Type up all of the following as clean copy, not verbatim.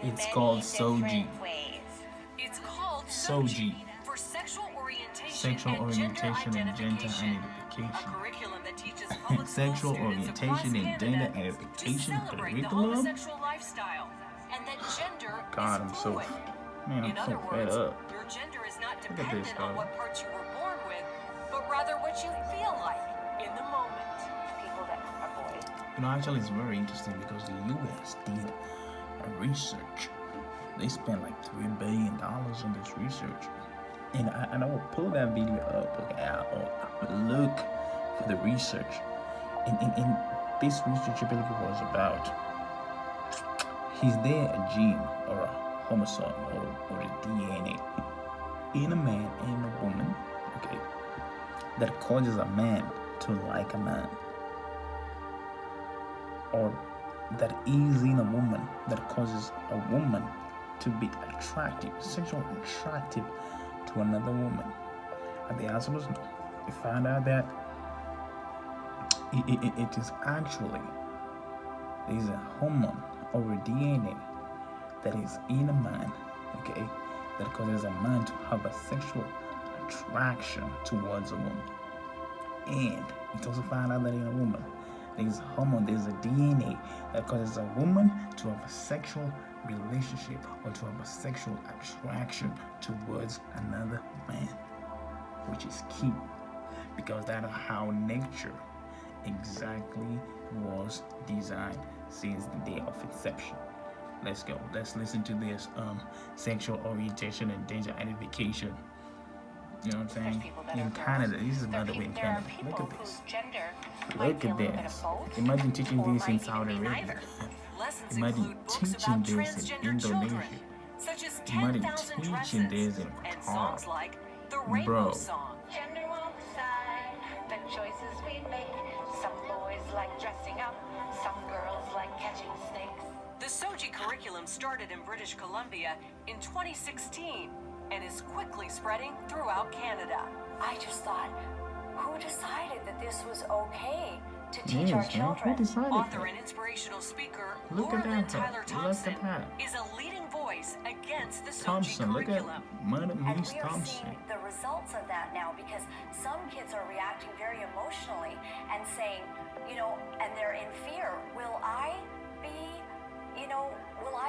It's called S.O.G.I. It's called S.O.G.I. for sexual orientation, Sexual orientation and gender a identification. curriculum that teaches public Sexual school students orientation across and Canada gender to identification celebrate the curriculum. homosexual lifestyle, and that gender God, is I'm so fluid. man, In I'm so other fed words, up. your gender is not Look at this, dependent on dog. what parts you were born with, but rather what you feel like in the moment. People that are boys. Actually, it's very interesting because the U.S. did a research. They spent like $3 billion on this research, and I will pull that video up. Okay, I'll look for the research, and this research ability was about is there a gene or a chromosome or a DNA in a man and a woman, okay, that causes a man to like a man, or that is in a woman that causes a woman to be attractive, sexually attractive to another woman? And the answer was no. We found out that it is actually there is a hormone or a DNA that is in a man, okay, that causes a man to have a sexual attraction towards a woman. And it also found out that in a woman, there's a hormone, there's a DNA that causes a woman to have a sexual relationship or to have a sexual attraction towards another man, which is key because that is how nature exactly was designed since the day of inception. Let's go. Let's listen to this sexual orientation and gender identification. You know what I'm saying? In Canada, this is by the way in Canada. Look at this. Look at this. Imagine teaching this in Saudi Arabia. Lessons Imagine include books teaching about this in transgender Indonesia. children, such as Imagine 10,000 teaching dresses, this in and Qatar. songs like the Rainbow Bro. Song. Gender won't decide the choices we make. Some boys like dressing up, some girls like catching snakes. The S.O.G.I curriculum started in British Columbia in 2016 and is quickly spreading throughout Canada. I just thought, who decided that this was okay to teach Yes, our man. Who children? decided Author that? and inspirational speaker Look Laura at Lynn that. Tyler Look Thompson at that. is a leading voice against the S.O.G.I Thompson. Look at curriculum. Madam And Miss we are Thompson. seeing the results of that now because some kids are reacting very emotionally and saying, and they're in fear. Will I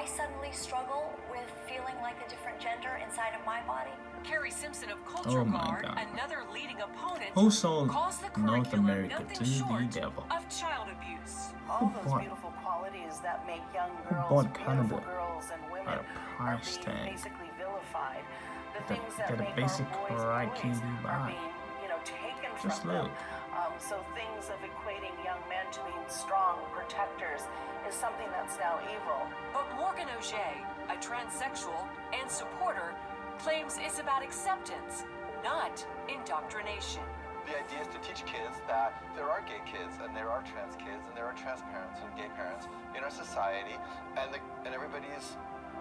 suddenly struggle with feeling like a different gender inside of my body? Carrie Simpson of Culture Oh my Guard, God. another leading opponent, Who sold calls the North curriculum America nothing to short the devil? of child abuse. All those bought- beautiful qualities that make young girls, bought beautiful Canada girls and women at a are price being tag basically vilified. The that- things that that a make basic our boys right boys can't be are bought. being, taken Just from them. look. So things of equating young men to being strong protectors is something that's now evil. But Morgan Auger, a transsexual and supporter, claims it's about acceptance, not indoctrination. The idea is to teach kids that there are gay kids and there are trans kids and there are trans parents and gay parents in our society, and everybody is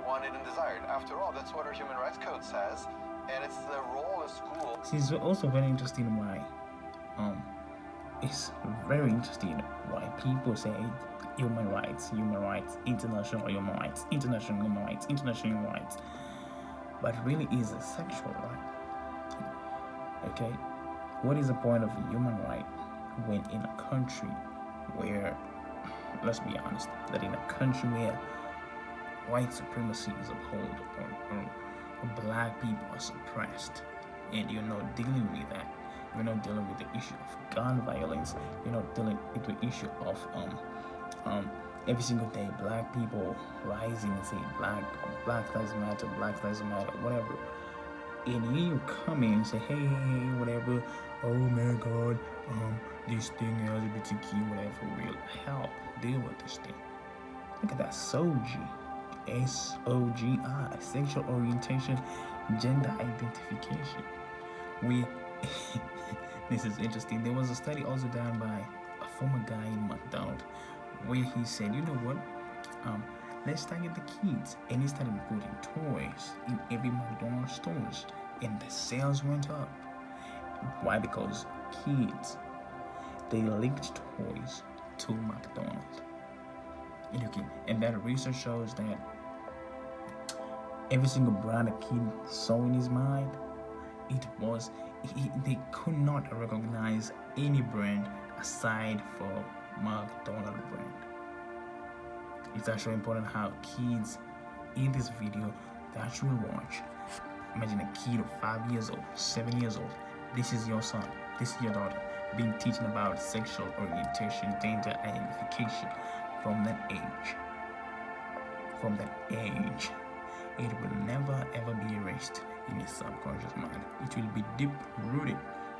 wanted and desired. After all, that's what our human rights code says, and it's the role of school. It's also very interesting why it's very interesting why people say human rights, international human rights, international human rights, international human rights, but really is a sexual right. Okay, what is the point of a human right when in a country where, let's be honest, that in a country where white supremacy is upheld or black people are suppressed, and you're not dealing with that. You're not dealing with the issue of gun violence. You're not dealing with the issue of every single day black people rising and saying black lives matter, whatever. And then you come in and say, hey, whatever. Oh my God, this thing LGBTQ, whatever will help deal with this thing. Look at that, S.O.G.I, S.O.G.I, sexual orientation, gender identification. This is interesting. There was a study also done by a former guy in McDonald's where he said, you know what? Let's target the kids. And he started putting toys in every McDonald's stores, and the sales went up. Why? Because kids, they linked toys to McDonald's. And that research shows that every single brand a kid saw in his mind, they could not recognize any brand aside from McDonald's brand. It's actually important how kids in this video they actually watch. Imagine a kid of 5 years old, 7 years old. This is your son, this is your daughter, being teaching about sexual orientation, gender identification from that age. From that age, it will never ever be erased in his subconscious mind. It will be deep rooted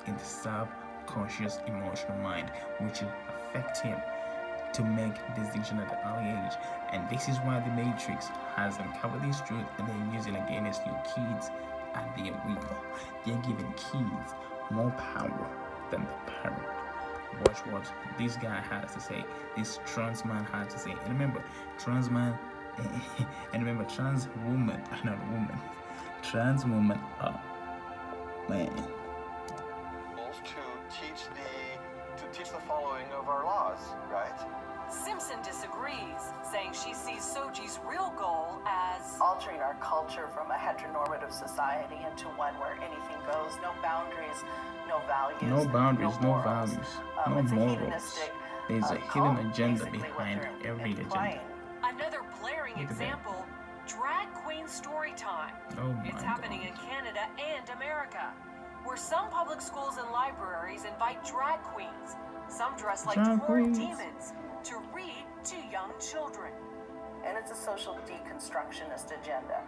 in the subconscious emotional mind, which will affect him to make decisions at an early age. And this is why the Matrix has uncovered this truth and they're using against your kids at their will. They're giving kids more power than the parent. Watch what this guy has to say, this trans man has to say. And remember, trans man and remember, trans woman, not woman, trans woman are man. To teach the following of our laws, right? Simpson disagrees, saying she sees S.O.G.I's real goal as Altering our culture from a heteronormative society into one where anything goes, no boundaries, no values. No boundaries, no morals. values, no It's a morals. hedonistic, There's a hidden cult, agenda basically, what behind they're every implying. agenda. another blaring Look at that. example, drag queen story time. Oh my It's happening God. in Canada and America, where some public schools and libraries invite drag queens, some dressed like Drag horrid queens. demons, to read to young children. And it's a social deconstructionist agenda.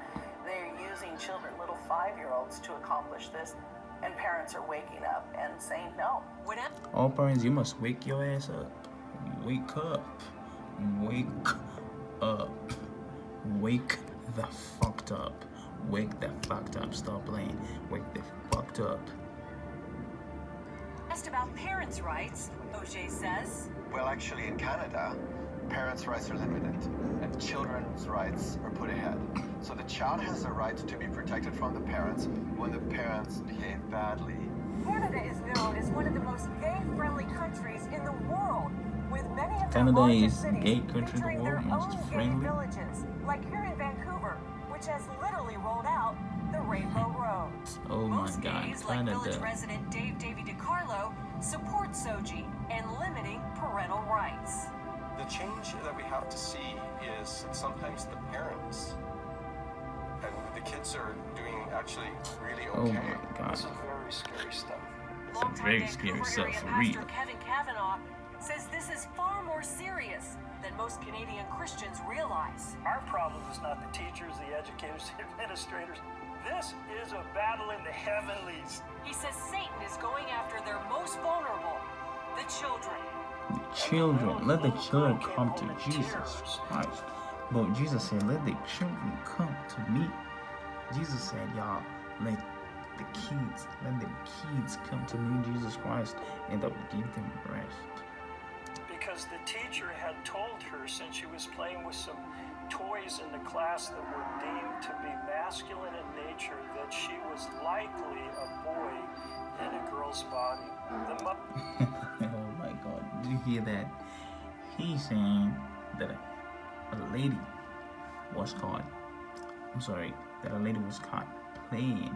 They're using children, little 5-year-olds, to accomplish this, and parents are waking up and saying no. Whenever All parents, you must wake your ass up. Wake up. Wake up. Wake the fucked up. Wake the fucked up. Stop playing. Wake the fucked up. asked about parents' rights, O.J. says, Well, actually, in Canada, parents' rights are limited, and children's rights are put ahead. So the child has the right to be protected from the parents when the parents behave badly. Canada is known as one of the most gay-friendly countries in the world, with many of their Canada largest is cities gay country in the featuring world, their most own friendly. gay villages, like here in Vancouver, which has literally rolled out the Rainbow Road. Oh my most God, gays, like village Canada. resident Dave Davy DiCarlo, support S.O.G.I and limiting parental rights. The change that we have to see is sometimes the parents and the kids are doing actually really Oh okay. my God. This is very scary stuff. Longtime very scary Vancouver stuff, area for pastor real. Kevin Kavanaugh says this is far more serious than most Canadian Christians realize. Our problem is not the teachers, the educators, the administrators. This is a battle in the heavenlies. He says Satan is going after their most vulnerable, the children. The children, let the children come to Jesus Christ. But Jesus said, let the children come to me. Jesus said, y'all, let the kids come to me, Jesus Christ, and I will give them rest. Because the teacher had told her since she was playing with some toys in the class that were deemed to be masculine in nature that she was likely a boy in a girl's body. Oh my God, did you hear that? He's saying that a lady was caught. I'm sorry, that a lady was caught playing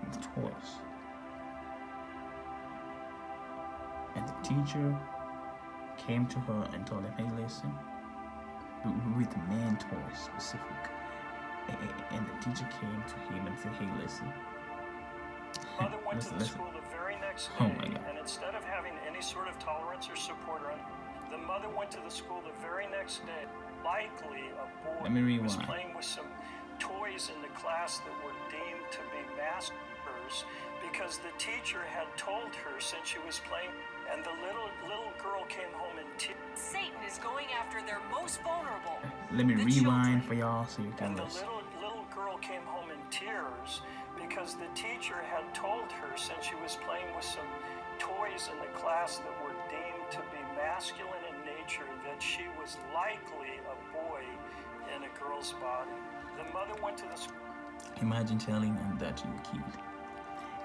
with toys. And the teacher came to her and told her, hey, listen, with man toys specific. And the teacher came to him and said, hey, listen. Mother went to the Listen. school the very next Oh day, my God. and instead of having any sort of tolerance or support around, the mother went to the school the very next day. Likely a boy Let me who was rewind. playing with some toys in the class that were deemed to be maskers because the teacher had told her since she was playing, and the little girl came home in tears. Satan is going after their most vulnerable. Let me the rewind children. for y'all so you can And the listen. little girl came home in tears because the teacher had told her since she was playing with some toys in the class that were deemed to be masculine in nature that she was likely a boy in a girl's body. The mother went to the school. Imagine telling them that to your kid.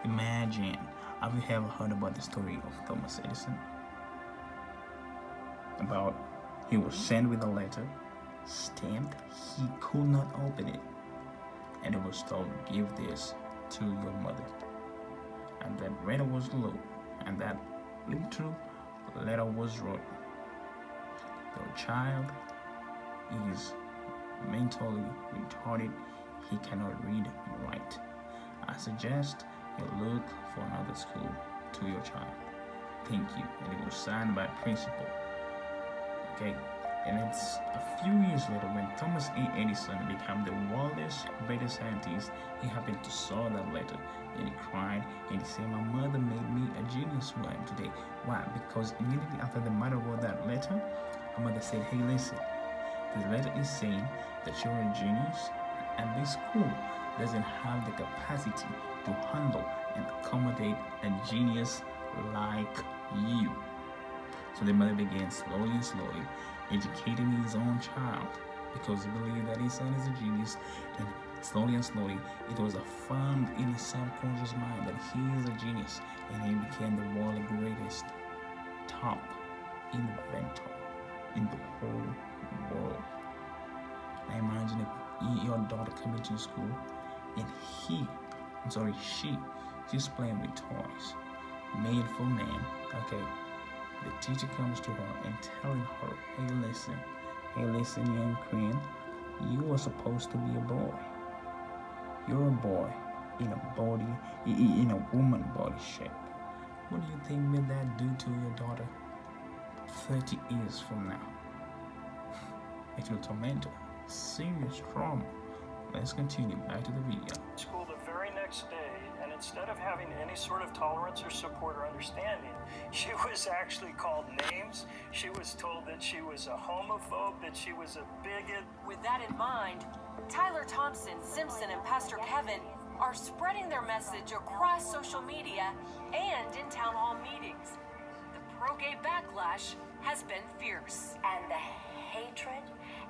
Imagine. Have you ever heard about the story of Thomas Edison? About he was sent with a letter, stamped, he could not open it. and it was told, give this to your mother. And that letter was low, and that little letter was wrote. Your child is mentally retarded. He cannot read and write. I suggest you look for another school to your child. Thank you. And it was signed by principal. Okay. And it's a few years later when Thomas A. Edison became the world's greatest scientist, he happened to saw that letter and he cried and he said, my mother made me a genius who I am today. Why? Because immediately after the mother wrote that letter, her mother said, hey, listen, this letter is saying that you're a genius and this school doesn't have the capacity to handle and accommodate a genius like you. So the mother began slowly and slowly educating his own child because he believed that his son is a genius, and slowly and slowly it was affirmed in his subconscious mind that he is a genius, and he became the world's greatest top inventor in the whole world. Now imagine if your daughter coming to school and she's playing with toys made for men. Okay, the teacher comes to her and telling her, hey listen, young queen, you were supposed to be a boy. You're a boy in a woman body shape. What do you think will that do to your daughter 30 years from now? It will torment her. Serious trauma. Let's continue back to the video. School the very next day, and instead of having any sort of tolerance or support or understanding, she was actually called names. She was told that she was a homophobe, that she was a bigot. With that in mind, Tyler Thompson, Simpson, and Pastor Kevin are spreading their message across social media and in town hall meetings. The pro-gay backlash has been fierce. And the hatred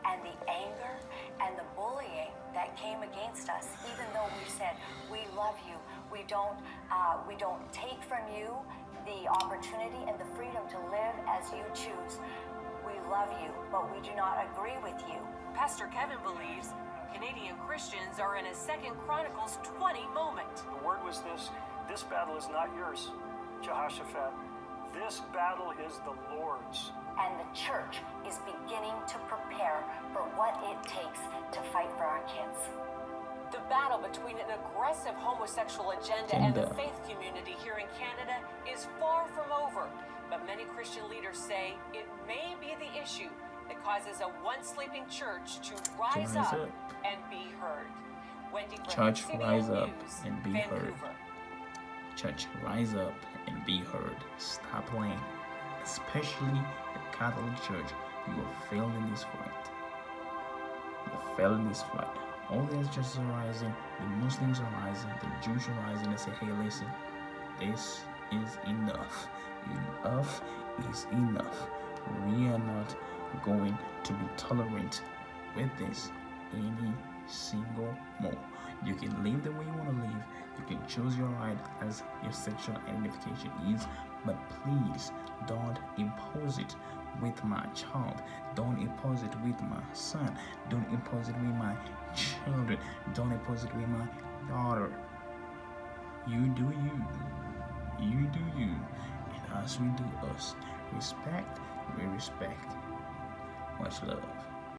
and the anger and the bullying that came against us, even though we said, we love you, we don't take from you the opportunity and the freedom to live as you choose. We love you, but we do not agree with you. Pastor Kevin believes Canadian Christians are in a 2 Chronicles 20 moment. The word was this battle is not yours, Jehoshaphat. This battle is the Lord's. And the church is beginning to prepare for what it takes to fight for our kids. The battle between an aggressive homosexual agenda and the faith community here in Canada is far from over. But many Christian leaders say it may be the issue that causes a once sleeping church to rise up and be heard. Wendy Church, rise up News, and be Vancouver. heard. Church, rise up and be heard. Stop playing. Especially the Catholic Church, you have failed in this fight. You have failed in this fight. All the other churches are rising, the Muslims are rising, the Jews are rising and say, hey, listen, this is enough. Enough is enough. We are not going to be tolerant with this any single more. You can live the way you want to live. You can choose your right as your sexual identification is, but please don't impose it with my child. Don't impose it with my son. Don't impose it with my children. Don't impose it with my daughter. You do you. You do you. And as we do us, respect, we respect. Much love.